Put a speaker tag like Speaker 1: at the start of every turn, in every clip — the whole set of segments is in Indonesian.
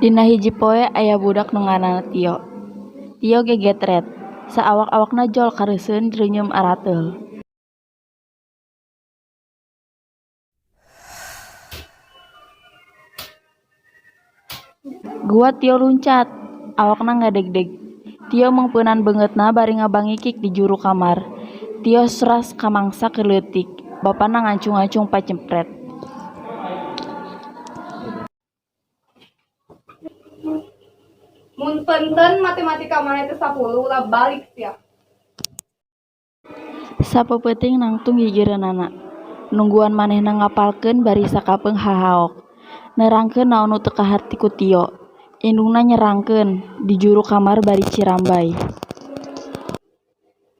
Speaker 1: Dina hiji poe aya budak nu ngaranna Tio. Tio gegetret, saawak-awakna jol kareuseun reunyeum arateul. Gua Tio luncat, awakna ngadegdeg. Tio mengpeunan beungeutna bari ngabangikik di juru kamar. Tio sras kamangsa keur leutik, bapana ngacung-ngacung pacempret.
Speaker 2: Mun peunteun matematika maneh teh 10 ulah balik sia.
Speaker 1: Sapeupeting nangtung gigireunana. Nungguan manehna ngapalkeun bari sakapeung hahaok. Nerangkeun naon nu teu kaharti ku Tio. Indungna nyerangkeun, di juru kamar bari cirambai.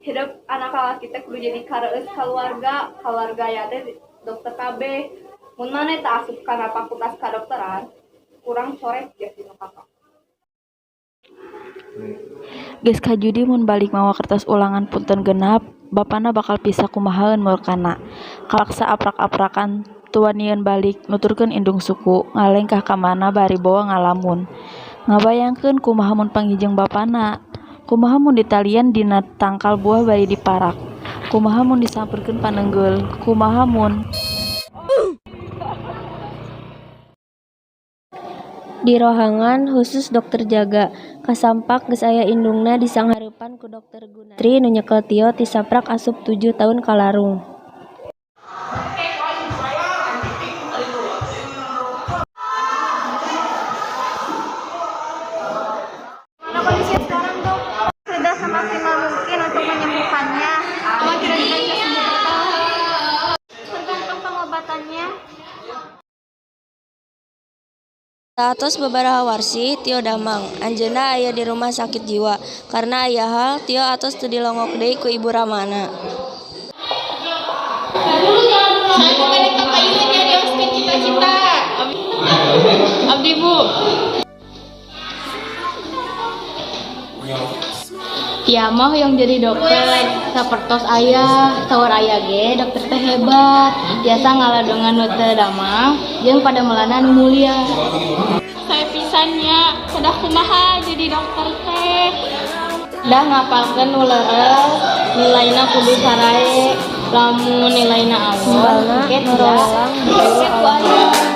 Speaker 2: Hidup anak lalaki teh kudu jadi kareueus kaluarga ya teh dokter KB. Mun maneh teh asup kana fakultas kadokteran, kurang coret geus dina kakak.
Speaker 1: Geus kajudi mun balik mawa kertas ulangan punten genap, bapana bakal pisah kumahaeun mulkana. Kalaksa aprak-aprakan tuanieun balik nuturkeun indung suku, ngalengkah ka mana bari boa ngalamun. Ngabayangkeun kumaha mun panghijeng bapana. Kumaha mun ditalian dina tangkal buah bari diparak. Kumaha mun disampeurkeun paneunggul. Kumaha mun
Speaker 3: di rohangan khusus dokter jaga, kasampak geus aya indungna disanghareupan ku Dokter Gunatri nu nyekel Tio ti saprak asup 7 taun kalarung.
Speaker 2: Mana kondisi sekarang, Dok? Sudah semaksimal mungkin untuk menyembuhkannya. Cuma kira-kira bisa sembuh berapa? Tergantung pengobatannya.
Speaker 3: Saatos babaraha warsi Tio damang. Anjeunna aya di rumah sakit jiwa. Karena aya hal Tio atos teu dilongok deui ku ibu Ramana.
Speaker 4: Saya pemerintah kayu jadi oskin cita-cita. Abdi Bu. Ya mah yang jadi dokter sapertos aya, sawar aya ge dokter teh hebat. Biasa ngaladongan nu teu damang jeung pada melana nu mulia. Saya pisannya kedah kumaha jadi dokter teh. Dah ngapalkeun nu leureus, nilaina kudu sarae. Lamun nilaina awon,
Speaker 3: Balna nu rolang
Speaker 4: aya.